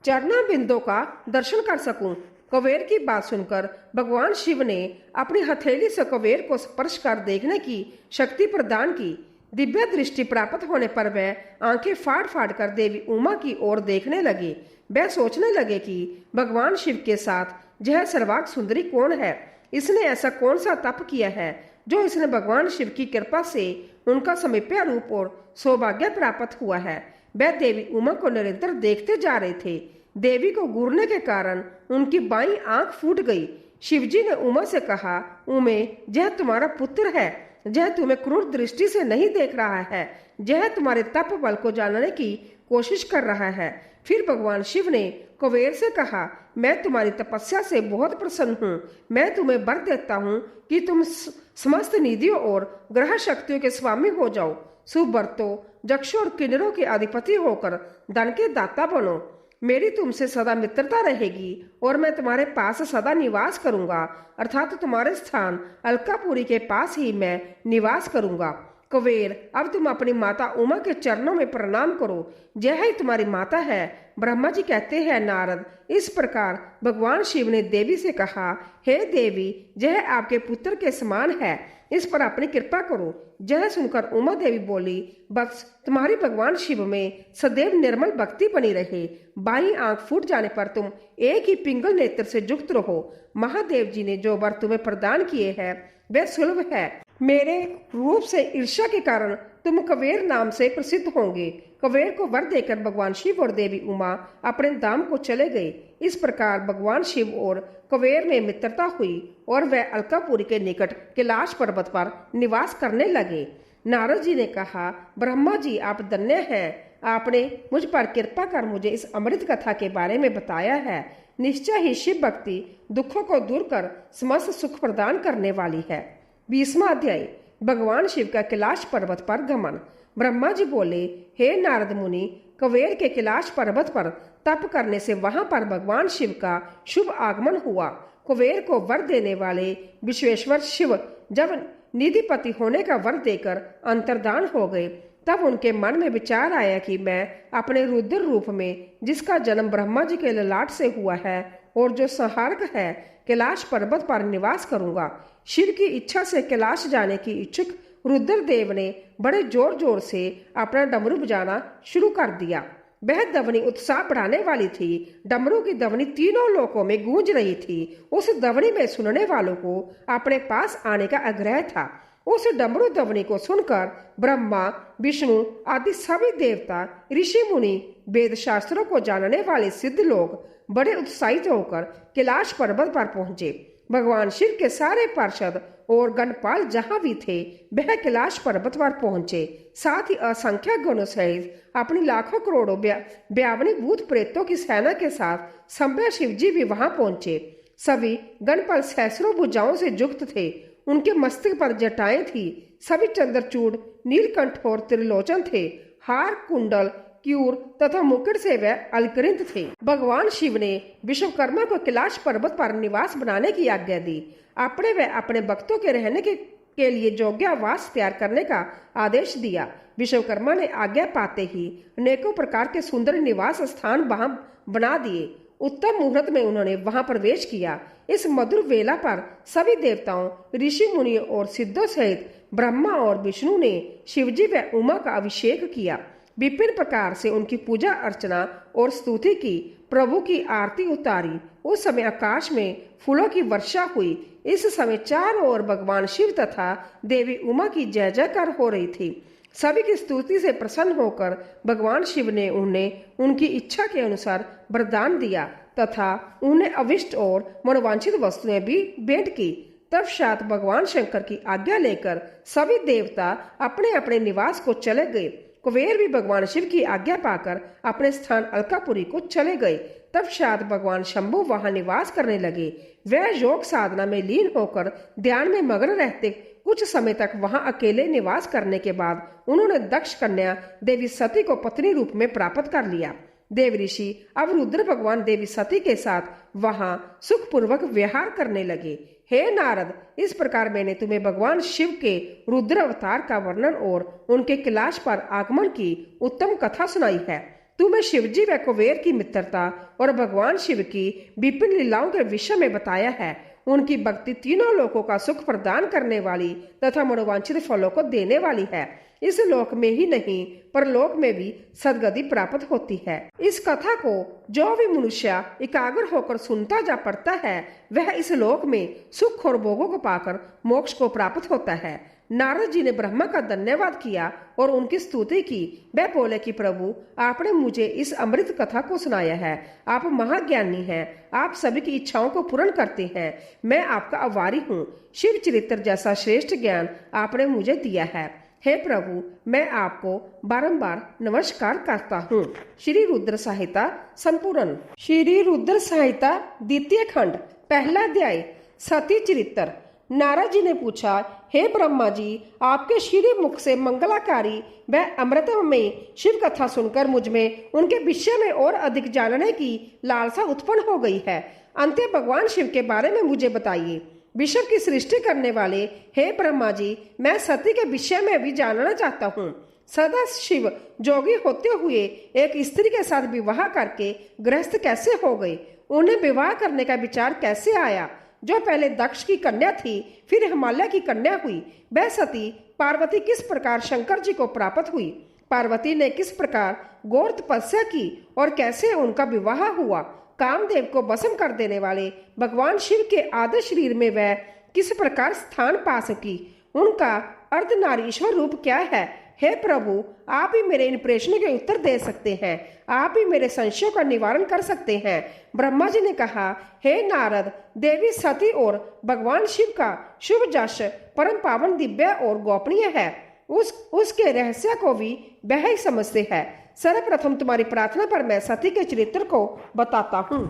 चरणों बिंदु का दर्शन कर सकूं। कुबेर की बात सुनकर भगवान शिव ने अपनी हथेली से कुबेर को स्पर्श कर देखने की शक्ति प्रदान की। दिव्य दृष्टि प्राप्त होने पर वह आंखें फाड़ फाड़ कर देवी उमा की ओर देखने लगे। वह सोचने लगे कि भगवान शिव के साथ यह सर्वांग सुंदरी कौन है। इसने ऐसा कौन सा तप किया है जो इसने भगवान शिव की कृपा से उनका समीप्य रूप और सौभाग्य प्राप्त हुआ है। वह देवी उमा को निरंतर देखते जा रहे थे। देवी को घूरने के कारण उनकी बाईं आंख फूट गई। शिवजी ने उमा से कहा, उमे, यह तुम्हारा पुत्र है। यह तुम्हें क्रूर दृष्टि से नहीं देख रहा है। यह तुम्हारे तप बल को जानने की कोशिश कर रहा है। फिर भगवान शिव ने कुबेर से कहा, मैं तुम्हारी तपस्या से बहुत प्रसन्न हूँ। मैं तुम्हें वर देता हूँ कि तुम समस्त निधियों और ग्रह शक्तियों के स्वामी हो जाओ। शुभ वर्तों, यक्षों और किन्नरों के अधिपति होकर धन के दाता बनो। मेरी तुमसे सदा मित्रता रहेगी और मैं तुम्हारे पास सदा निवास करूंगा, अर्थात तुम्हारे स्थान अलकापुरी के पास ही मैं निवास करूंगा। कुबेर, अब तुम अपनी माता उमा के चरणों में प्रणाम करो। यह ही तुम्हारी माता है। ब्रह्मा जी कहते हैं, नारद, इस प्रकार भगवान शिव ने देवी से कहा, हे देवी, यह आपके पुत्र के समान है। इस पर अपनी कृपा करो। यह सुनकर उमा देवी बोली, बस तुम्हारी भगवान शिव में सदैव निर्मल भक्ति बनी रहे। बाईं आंख फूट जाने पर तुम एक ही पिंगल नेत्र से युक्त रहो। महादेव जी ने जो वर तुम्हें प्रदान किए हैं वह सुलभ है। मेरे रूप से ईर्ष्या के कारण तुम कुबेर नाम से प्रसिद्ध होंगे। कुबेर को वर देकर भगवान शिव और देवी उमा अपने धाम को चले गए। इस प्रकार भगवान शिव और कुबेर में मित्रता हुई और वह अलकापुरी के निकट कैलाश पर्वत पर निवास करने लगे। नारद जी ने कहा, ब्रह्मा जी, आप धन्य हैं। आपने मुझ पर कृपा कर मुझे इस अमृत कथा के बारे में बताया है। निश्चय ही शिव भक्ति दुखों को दूर कर समस्त सुख प्रदान करने वाली है। 20वां अध्याय, भगवान शिव का कैलाश पर्वत पर गमन। ब्रह्मा जी बोले, हे नारद मुनि, कुबेर के कैलाश पर्वत पर तप करने से वहां पर भगवान शिव का शुभ आगमन हुआ। कुबेर को वर देने वाले विश्वेश्वर शिव जब निधिपति होने का वर देकर अंतर्धान हो गए, तब उनके मन में विचार आया कि मैं अपने रुद्र रूप में, जिसका जन्म ब्रह्मा जी के ललाट से हुआ है, और जो संहारक है कैलाश पर्वत पर निवास करूंगा। शिव की इच्छा से कैलाश जाने की इच्छुक रुद्रदेव ने बड़े जोर जोर से अपना डमरू बजाना शुरू कर दिया। वह ध्वनि उत्साह बढ़ाने वाली थी। डमरू की ध्वनि तीनों लोकों में गूंज रही थी। उस ध्वनि में सुनने वालों को अपने पास आने का आग्रह था। उस डमरू ध्वनि को सुनकर ब्रह्मा, विष्णु आदि सभी देवता, ऋषि मुनि, वेद शास्त्रों को जानने वाले सिद्ध लोग बड़े उत्साहित होकर कैलाश पर्वत पर पहुंचे। भगवान शिव के सारे पार्षद और गणपाल जहां भी थे वह कैलाश पर्वत पर पहुंचे। साथ ही असंख्य गणों सहित अपनी लाखों करोड़ों ब्यावनी भूत प्रेतों की सेना के साथ संभव शिव जी भी वहां पहुंचे। सभी गणपाल सहस्रों भुजाओं से युक्त थे। उनके मस्तक पर जटाएं थी। सभी चंद्रचूड़, नीलकंठ और त्रिलोचन थे। हार, कुंडल, क्यूर तथा मुकुट से वह अलंकृत थे। भगवान शिव ने विश्वकर्मा को कैलाश पर्वत पर निवास बनाने की आज्ञा दी। अपने भक्तों के रहने के लिए योग्यावास तैयार करने का आदेश दिया। विश्वकर्मा ने आज्ञा पाते ही अनेकों प्रकार के सुंदर निवास स्थान वहां बना दिए। उत्तम मुहूर्त में उन्होंने वहां प्रवेश किया। इस मधुर वेला पर सभी देवताओं, ऋषि मुनियों और सिद्धों सहित ब्रह्मा और विष्णु ने शिवजी व उमा का अभिषेक किया। विभिन्न प्रकार से उनकी पूजा अर्चना और स्तुति की। प्रभु की आरती उतारी। उस समय आकाश में फूलों की वर्षा हुई। इस समय चारों ओर भगवान शिव तथा देवी उमा की जय जयकार हो रही थी। सभी की स्तुति से प्रसन्न होकर भगवान शिव ने उन्हें उनकी इच्छा के अनुसार वरदान दिया तथा उन्हें अविष्ट और मनोवांछित वस्तुएं भी भेंट की। तत्पश्चात भगवान शंकर की आज्ञा लेकर सभी देवता अपने अपने निवास को चले गए। कुबेर भी भगवान शिव की आज्ञा पाकर अपने स्थान अलकापुरी को चले गए। तत्पश्चात भगवान शंभु वहां निवास करने लगे। वह योग साधना में लीन होकर ध्यान में मग्न रहते। कुछ समय तक वहां अकेले निवास करने के बाद उन्होंने दक्ष कन्या देवी सती को पत्नी रूप में प्राप्त कर लिया। देव ऋषि अब रुद्र भगवान देवी सती के साथ वहां सुखपूर्वक विहार करने लगे। हे नारद, इस प्रकार मैंने तुम्हें भगवान शिव के रुद्र अवतार का वर्णन और उनके कैलाश पर आगमन की उत्तम कथा सुनाई है। तुम्हें शिवजी व कुबेर की मित्रता और भगवान शिव की विभिन्न लीलाओं के विषय में बताया है। उनकी भक्ति तीनों लोकों का सुख प्रदान करने वाली तथा मनोवांछित फलों को देने वाली है। इस लोक में ही नहीं परलोक में भी सदगति प्राप्त होती है। इस कथा को जो भी मनुष्य एकाग्र होकर सुनता जा पड़ता है वह इस लोक में सुख और भोगों को पाकर मोक्ष को प्राप्त होता है। नारद जी ने ब्रह्मा का धन्यवाद किया और उनकी स्तुति की। वह बोले कि प्रभु, आपने मुझे इस अमृत कथा को सुनाया है। आप महाज्ञानी हैं। आप सभी की इच्छाओं को पूर्ण करते हैं। मैं आपका आभारी हूँ। शिव चरित्र जैसा श्रेष्ठ ज्ञान आपने मुझे दिया है। हे प्रभु, मैं आपको बारंबार नमस्कार करता हूँ। श्री रुद्र संहिता संपूर्ण। श्री रुद्र संहिता द्वितीय खंड, पहला अध्याय, सती चरित्र। नारद जी ने पूछा, हे ब्रह्मा जी, आपके श्री मुख से मंगलाकारी व अमृतमय शिव कथा सुनकर मुझ में उनके विषय में और अधिक जानने की लालसा उत्पन्न हो गई है। अंत भगवान शिव के बारे में मुझे बताइए। विश्व की सृष्टि करने वाले हे ब्रह्मा जी, मैं सती के विषय में भी जानना चाहता हूँ। सदा शिव जोगी होते हुए एक स्त्री के साथ विवाह करके गृहस्थ कैसे हो गए? उन्हें विवाह करने का विचार कैसे आया? जो पहले दक्ष की कन्या थी फिर हिमालय की कन्या हुई, वह सती पार्वती किस प्रकार शंकर जी को प्राप्त हुई? पार्वती ने किस प्रकार घोर तपस्या की और कैसे उनका विवाह हुआ? कामदेव को भस्म कर देने वाले भगवान शिव के आदि शरीर में वह किस प्रकार स्थान पा सकी? उनका अर्धनारीश्वर रूप क्या है? हे प्रभु, आप ही मेरे इन प्रश्नों के उत्तर दे सकते हैं। आप ही मेरे संशयों का निवारण कर सकते हैं। ब्रह्मा जी ने कहा, हे नारद, देवी सती और भगवान शिव का शुभ जश परम पावन, दिव्य और गोपनीय है। उसके रहस्य को भी वह ही समझते हैं। सर्वप्रथम तुम्हारी प्रार्थना पर मैं सती के चरित्र को बताता हूँ।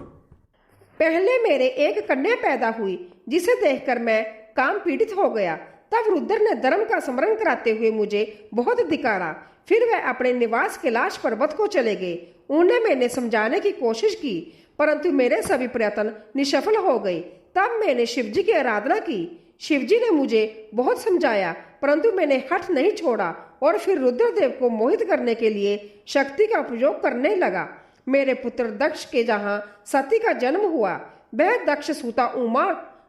पहले मेरे एक कन्या पैदा हुई जिसे देखकर मैं काम पीड़ित हो गया। तब रुद्र ने धर्म का स्मरण कराते हुए मुझे बहुत धिक्कारा। फिर वह अपने निवास कैलाश पर्वत को चले गए। उन्हें मैंने समझाने की कोशिश की परंतु मेरे सभी प्रयत्न निष्फल हो गए। तब मैंने शिवजी की आराधना की। शिवजी ने मुझे बहुत समझाया परंतु मैंने हठ नहीं छोड़ा और फिर रुद्रदेव को मोहित करने के लिए शक्ति का उपयोग करने लगा। मेरे पुत्र दक्ष के जहाँ सती का जन्म हुआ वह दक्ष सूता उमा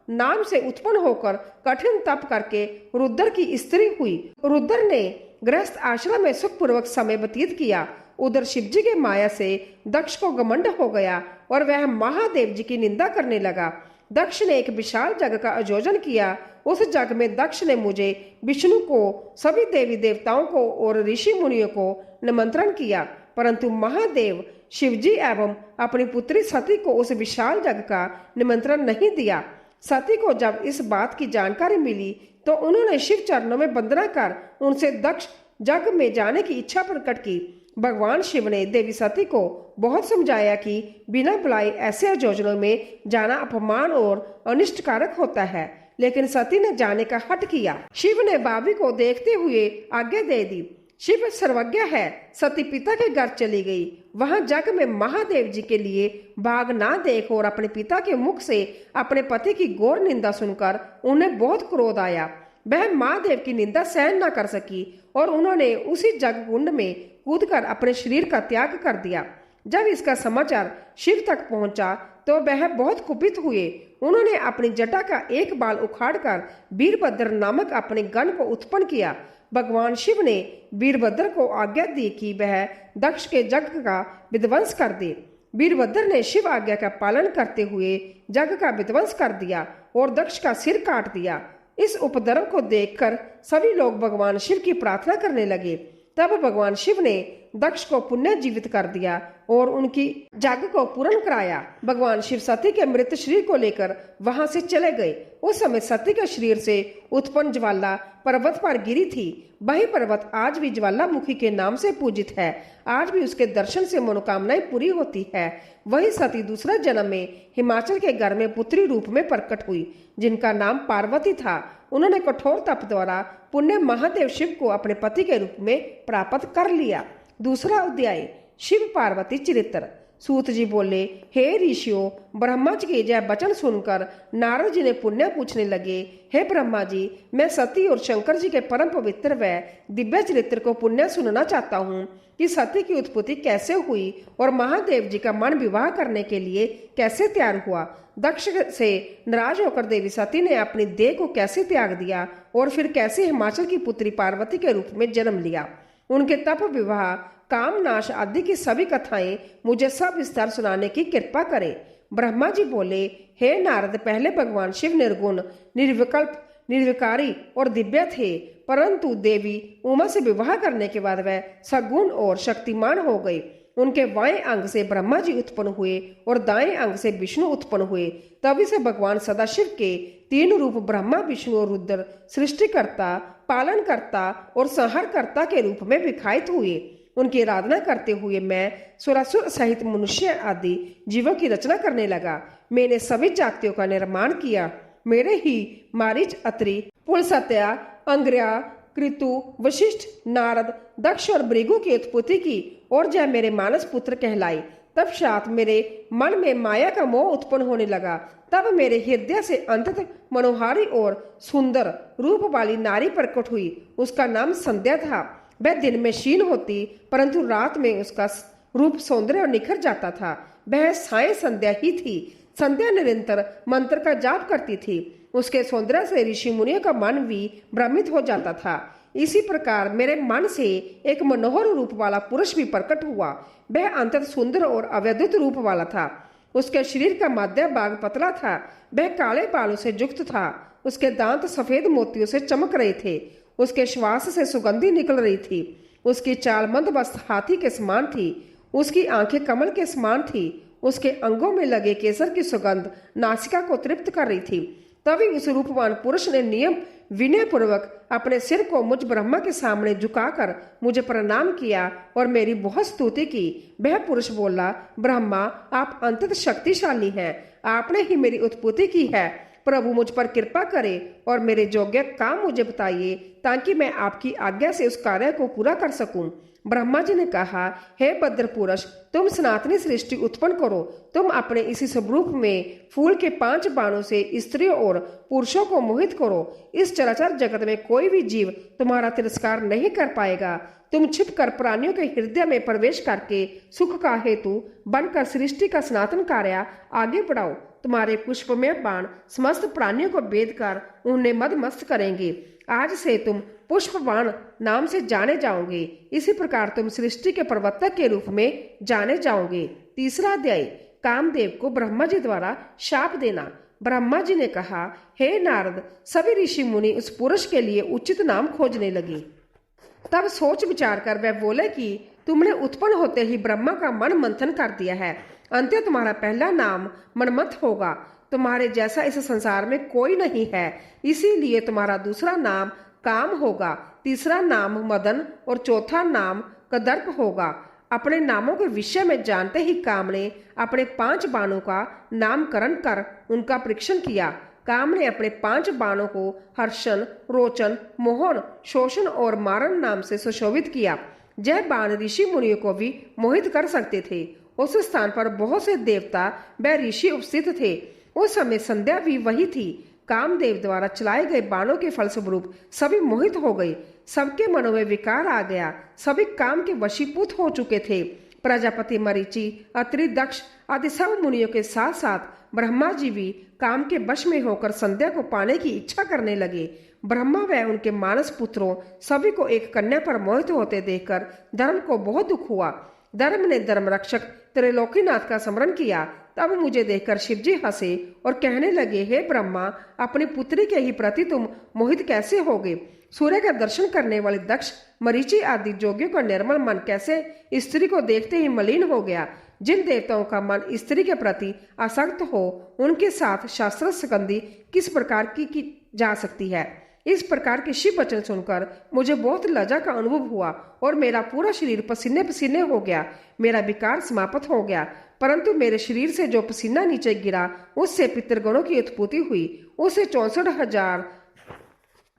नाम से उत्पन्न होकर कठिन तप करके रुद्र की स्त्री हुई। रुद्र ने गृहस्थ आश्रम में सुखपूर्वक समय व्यतीत किया। उधर शिवजी के माया से दक्ष को घमंड हो गया और वह महादेव जी की निंदा करने लगा। दक्ष ने एक विशाल यज्ञ का आयोजन किया। उस यज्ञ में दक्ष ने मुझे, विष्णु को, सभी देवी देवताओं को और ऋषि मुनियों को निमंत्रण किया, परंतु महादेव शिवजी एवं अपनी पुत्री सती को उस विशाल यज्ञ का निमंत्रण नहीं दिया। सती को जब इस बात की जानकारी मिली तो उन्होंने शिव चरणों में वंदना कर उनसे दक्ष यज्ञ में जाने की इच्छा प्रकट की। भगवान शिव ने देवी सती को बहुत समझाया कि बिना बुलाए ऐसे आयोजनों में जाना अपमान और अनिष्टकारक होता है, लेकिन सती ने जाने का हठ किया। शिव ने भाभी को देखते हुए आज्ञा दे दी। शिव सर्वज्ञ है। सती पिता के घर चली गई। वहां जग में महादेव जी के लिए भाग ना देख और अपने पिता के मुख से अपने पति की घोर निंदा सुनकर उन्हें बहुत क्रोध आया। वह महादेव की निंदा सहन न कर सकी और उन्होंने उसी जग कुंड में कूदकर अपने शरीर का त्याग कर दिया। जब इसका समाचार शिव तक पहुंचा तो वह बहुत कुपित हुए। उन्होंने अपनी जटा का एक बाल उखाड़कर वीरभद्र नामक अपने गण को उत्पन्न किया। भगवान शिव ने वीरभद्र को आज्ञा दी कि वह दक्ष के यज्ञ का विध्वंस कर दे। वीरभद्र ने शिव आज्ञा का पालन करते हुए यज्ञ का विध्वंस कर दिया और दक्ष का सिर काट दिया। इस उपद्रव को देखकर सभी लोग भगवान शिव की प्रार्थना करने लगे। तब भगवान शिव ने दक्ष को पुण्य जीवित कर दिया और उनकी यज्ञ को पूर्ण कराया। भगवान शिव सती के मृत शरीर को लेकर वहां से चले गए। उस समय सती के शरीर से उत्पन्न ज्वाला पर्वत पर गिरी थी। वही पर्वत आज भी ज्वालामुखी के नाम से पूजित है। आज भी उसके दर्शन से मनोकामनाएं पूरी होती है। वही सती दूसरा जन्म में हिमाचल के घर में पुत्री रूप में प्रकट हुई, जिनका नाम पार्वती था। उन्होंने कठोर तप द्वारा पुण्य महादेव शिव को अपने पति के रूप में प्राप्त कर लिया। दूसरा अध्याय, शिव पार्वती चरित्र। सूत जी बोले, हे ऋषियों, ब्रह्मा जी के यह वचन सुनकर नारद जी ने पुण्य पूछने लगे। हे ब्रह्मा जी, मैं सती और शंकर जी के परम पवित्र व दिव्य चरित्र को पुण्य सुनना चाहता हूँ कि सती की उत्पत्ति कैसे हुई और महादेव जी का मन विवाह करने के लिए कैसे तैयार हुआ। दक्ष से नाराज होकर देवी सती ने अपनी देह को कैसे त्याग दिया और फिर कैसे हिमाचल की पुत्री पार्वती के रूप में जन्म लिया। उनके तप, विवाह, काम नाश आदि की सभी कथाएं मुझे सब विस्तार सुनाने की कृपा करें। ब्रह्मा जी बोले, हे नारद, पहले भगवान शिव निर्गुण, निर्विकल्प, निर्विकारी और दिव्य थे, परंतु देवी उमा से विवाह करने के बाद वह सगुण और शक्तिमान हो गई। उनके बाएं अंग से ब्रह्मा जी उत्पन्न हुए और दाएं अंग से विष्णु उत्पन्न हुए। तभी से भगवान सदाशिव के तीन रूप ब्रह्मा, विष्णु और रुद्र सृष्टिकर्ता, पालनकर्ता और संहारकर्ता के रूप में विखायित हुए। उनकी आराधना करते हुए मैं सुरासुर सहित मनुष्य आदि जीवों की रचना करने लगा। मैंने सभी जातियों का निर्माण किया। मेरे ही मारीच, अत्रि, पुलस्त्य, अंग्र्या, कृतु, वशिष्ठ, नारद, दक्ष और भृगु की उत्पत्ति की और जय मेरे मानस पुत्र कहलाई। तब साथ मेरे मन में माया का मोह उत्पन्न होने लगा। तब मेरे हृदय से अंततः मनोहारी और सुंदर रूप वाली नारी प्रकट हुई। उसका नाम संध्या था। वह दिन में क्षीण होती, परंतु रात में उसका रूप सौंदर्य और निखर जाता था। वह साय संध्या ही थी। संध्या निरंतर मंत्र का जाप करती थी। उसके सौंदर्य से ऋषि मुनियों का मन भी भ्रमित हो जाता था। इसी प्रकार मेरे मन से एक मनोहर रूप वाला पुरुष भी प्रकट हुआ। वह अंततः सुंदर और अवैद्युत रूप वाला था। उसके शरीर का मध्य भाग पतला था। वह काले बालों से युक्त था। उसके दांत सफेद मोतियों से चमक रहे थे। उसके श्वास से सुगंधी निकल रही थी। उसकी चाल मंदमस्त हाथी के समान थी। उसकी आंखें कमल के समान थी। उसके अंगों में लगे केसर की सुगंध नासिका को तृप्त कर रही थी। तभी उस रूपवान पुरुष ने नियम विनय पूर्वक अपने सिर को मुझ ब्रह्मा के सामने झुकाकर मुझे प्रणाम किया और मेरी बहुत स्तुति की। वह पुरुष बोला, ब्रह्मा, आप अंतत शक्तिशाली हैं। आपने ही मेरी उत्पत्ति की है। प्रभु मुझ पर कृपा करे और मेरे योग्य काम मुझे बताइए, ताकि मैं आपकी आज्ञा से उस कार्य को पूरा कर सकूं। ब्रह्मा जी ने कहा, हे बद्र पुरुष, तुम सनातनी सृष्टि उत्पन्न करो। तुम अपने इसी स्वरूप में फूल के 5 बाणों से स्त्रियों और पुरुषों को मोहित करो। इस चराचर जगत में कोई भी जीव तुम्हारा तिरस्कार नहीं कर पाएगा। तुम छिपकर प्राणियों के हृदय में प्रवेश करके सुख का हेतु बनकर सृष्टि का सनातन कार्य आगे बढ़ाओ। तुम्हारे पुष्पमय बाण समस्त प्राणियों को भेद कर उन्हें मदमस्त करेंगे। आज से तुम पुष्पबाण नाम से जाने जाओगे। इसी प्रकार तुम सृष्टि के प्रवर्तक के रूप में जाने जाओगे। तीसरा अध्याय, कामदेव को ब्रह्मा जी द्वारा शाप देना। ब्रह्मा जी ने कहा, हे नारद, सभी ऋषि मुनि उस पुरुष के लिए उचित नाम खोजने लगे। तब सोच विचार कर वह बोले कि तुमने उत्पन्न होते ही ब्रह्मा का मन मंथन कर दिया है। अंत्य तुम्हारा पहला नाम मनमथ होगा। तुम्हारे जैसा इस संसार में कोई नहीं है, इसीलिए तुम्हारा दूसरा नाम काम होगा, तीसरा नाम मदन और चौथा नाम कदर्प होगा। अपने नामों के विषय में जानते ही काम ने अपने 5 बाणों का नामकरण कर उनका परीक्षण किया। काम ने अपने 5 बाणों को हर्षण, रोचन, मोहन, शोषण और मारण नाम से सुशोभित किया। यह बाण ऋषि मुनियों को भी मोहित कर सकते थे। उस स्थान पर बहुत से देवता व ऋषि उपस्थित थे। उस समय संध्या भी वही थी। कामदेव द्वारा चलाए गए बाणों के फलस्वरूप सभी मोहित हो गए। सबके मनों में विकार आ गया। सभी काम के वशीभूत हो चुके थे। प्रजापति मरीचि, अत्रि, दक्ष आदि सब मुनियों के साथ साथ ब्रह्मा जी भी काम के वश में होकर संध्या को पाने की इच्छा करने लगे। ब्रह्मा व उनके मानस पुत्रों सभी को एक कन्या पर मोहित होते देखकर धर्म को बहुत दुख हुआ। धर्म ने धर्म रक्षक त्रिलोकीनाथ का स्मरण किया। तब मुझे देखकर शिवजी हंसे और कहने लगे, हे ब्रह्मा, अपनी पुत्री के ही प्रति तुम मोहित कैसे होगे? सूर्य का दर्शन करने वाले दक्ष, मरीचि आदि जोगियों का निर्मल मन कैसे स्त्री को देखते ही मलिन हो गया? जिन देवताओं का मन स्त्री के प्रति आसक्त हो, उनके साथ शास्त्र संबंधी किस प्रकार की जा सकती है? इस प्रकार के शिव वचन सुनकर मुझे बहुत लज्जा का अनुभव हुआ और मेरा पूरा शरीर पसीने पसीने हो गया। मेरा विकार समाप्त हो गया, परंतु मेरे शरीर से जो पसीना नीचे गिरा उससे पितृगणों की उत्पत्ति हुई। उससे 64,000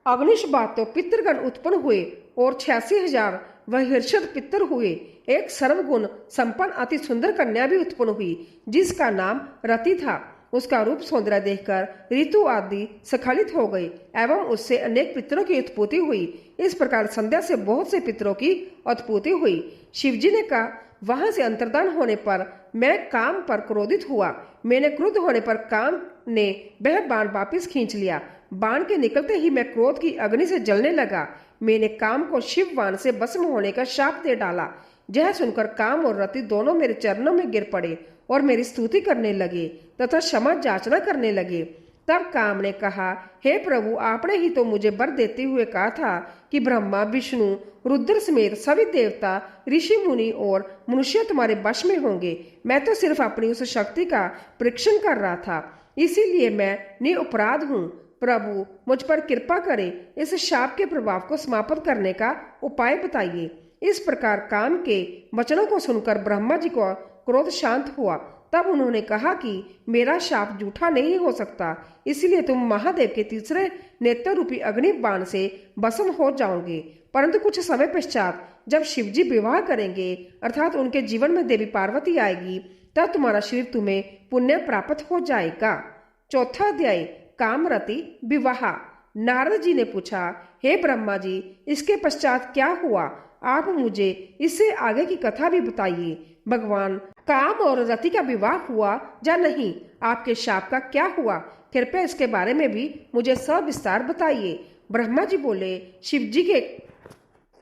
अग्निशबात पितृगण उत्पन्न हुए और 86,000 वहिर्षद पितर हुए। एक सर्वगुण संपन्न अति सुंदर कन्या भी उत्पन्न हुई, जिसका नाम रति था। उसका रूप सौंदर्य देखकर ऋतु आदि स्खलित हो गई एवं उससे अनेक पितरों की उत्पत्ति हुई। इस प्रकार संध्या से बहुत से पितरों की उत्पत्ति हुई। शिवजी ने कहा, वहां से अंतर्धान होने पर मैं काम पर क्रोधित हुआ। मैंने क्रुद्ध होने पर काम ने वह बाण वापिस खींच लिया। बाण के निकलते ही मैं क्रोध की अग्नि से जलने लगा। मैंने काम को शिव बाण से भस्म होने का शाप दे डाला। यह सुनकर काम और रति दोनों मेरे चरणों में गिर पड़े और मेरी स्तुति करने लगे तथा क्षमा याचना करने लगे। तब काम ने कहा, हे प्रभु, आपने ही तो मुझे वर देते हुए कहा था कि ब्रह्मा, विष्णु, रुद्र समेत सभी देवता, ऋषि, मुनि और मनुष्य तुम्हारे वश में होंगे। मैं तो सिर्फ अपनी उस शक्ति का परीक्षण कर रहा था, इसीलिए मैं निरपराध हूँ। प्रभु, मुझ पर कृपा करें, इस शाप के प्रभाव को समाप्त करने का उपाय बताइए। इस प्रकार काम के वचनों को सुनकर ब्रह्मा जी को क्रोध शांत हुआ। तब उन्होंने कहा कि मेरा शाप झूठा नहीं हो सकता, इसलिए तुम महादेव के तीसरे नेत्र रूपी अग्नि बाण से भस्म हो जाओगे। परंतु कुछ समय पश्चात जब शिवजी विवाह करेंगे, अर्थात उनके जीवन में देवी पार्वती आएगी, तब तुम्हारा शरीर तुम्हें पुण्य प्राप्त हो जाएगा। चौथा अध्याय, कामरति विवाह। नारद जी ने पूछा, हे ब्रह्मा जी, इसके पश्चात क्या हुआ? आप मुझे इससे आगे की कथा भी बताइए। भगवान, काम और रति का विवाह हुआ या नहीं? आपके शाप का क्या हुआ? कृपया इसके बारे में भी मुझे सविस्तार बताइए। ब्रह्मा जी बोले, शिवजी के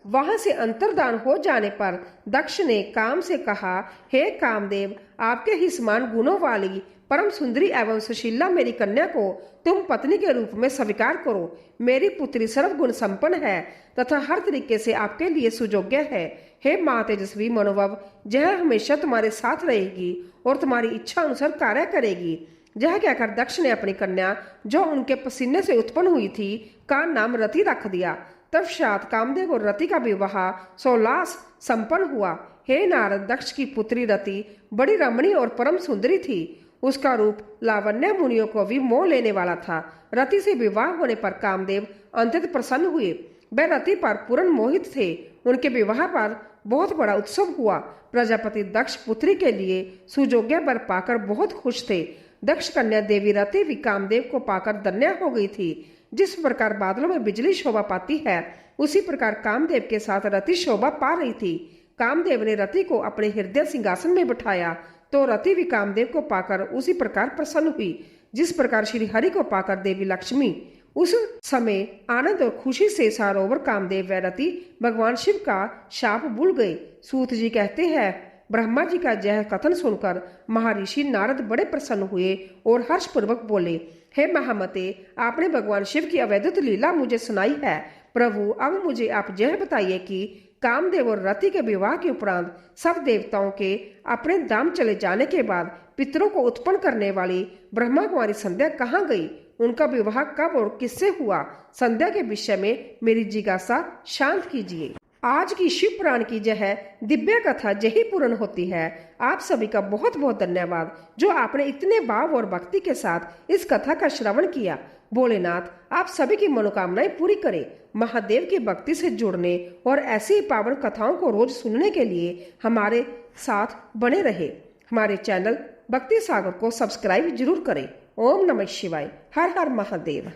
वहां से अंतर्धान हो जाने पर दक्ष ने काम से कहा, हे कामदेव, आपके ही समान गुणों वाली परम सुंदरी एवं सुशीला मेरी कन्या को तुम पत्नी के रूप में स्वीकार करो। मेरी पुत्री सर्वगुण संपन्न है तथा हर तरीके से आपके लिए सुयोग्य है। हे माँ तेजस्वी मनोभव, यह हमेशा तुम्हारे साथ रहेगी और तुम्हारी इच्छा अनुसार कार्य करेगी। यह कहकर दक्ष ने अपनी कन्या, जो उनके पसीने से उत्पन्न हुई थी, का नाम रति रख दिया। तत्पश्चात कामदेव और रति का विवाह सोलास संपन्न हुआ। हे नारद, दक्ष की पुत्री रति बड़ी रमणीय और परम सुंदरी थी। उसका रूप लावण्य मुनियों को भी मोह लेने वाला था। रति से विवाह होने पर कामदेव अत्यंत प्रसन्न हुए। वह रति पर पूर्ण मोहित थे उनके विवाह पर बहुत बड़ा उत्सव हुआ। प्रजापति दक्ष पुत्री के लिए सुयोग्य वर पाकर बहुत खुश थे। दक्ष कन्या देवी रति भी कामदेव को पाकर धन्य हो गई थी। जिस प्रकार बादलों में बिजली शोभा पाती है, उसी प्रकार कामदेव के साथ रति शोभा पा रही थी। कामदेव ने रति को अपने हृदय सिंहासन में बिठाया तो रति भी कामदेव को पाकर उसी प्रकार प्रसन्न हुई जिस प्रकार श्री हरि को पाकर देवी लक्ष्मी। उस समय आनंद और खुशी से सारोवर कामदेव व रति भगवान शिव का शाप भूल गए। सूत जी कहते हैं, ब्रह्मा जी का यह कथन सुनकर महर्षि नारद बड़े प्रसन्न हुए और हर्षपूर्वक बोले, हे महामते, आपने भगवान शिव की अवैधुत लीला मुझे सुनाई है। प्रभु, अब मुझे आप यह बताइए कि कामदेव और रति के विवाह के उपरांत सब देवताओं के अपने धाम चले जाने के बाद पितरों को उत्पन्न करने वाली ब्रह्मा कुमारी संध्या कहाँ गई? उनका विवाह कब और किससे हुआ? संध्या के विषय में मेरी जिज्ञासा शांत कीजिए। आज की शिव पुराण की यह दिव्य कथा यही पूर्ण होती है। आप सभी का बहुत बहुत धन्यवाद जो आपने इतने भाव और भक्ति के साथ इस कथा का श्रवण किया। भोलेनाथ आप सभी की मनोकामनाएं पूरी करे। महादेव की भक्ति से जुड़ने और ऐसी पावन कथाओं को रोज सुनने के लिए हमारे साथ बने रहे। हमारे चैनल भक्ति सागर को सब्सक्राइब जरूर करें। ओम नमः शिवाय। हर हर महादेव।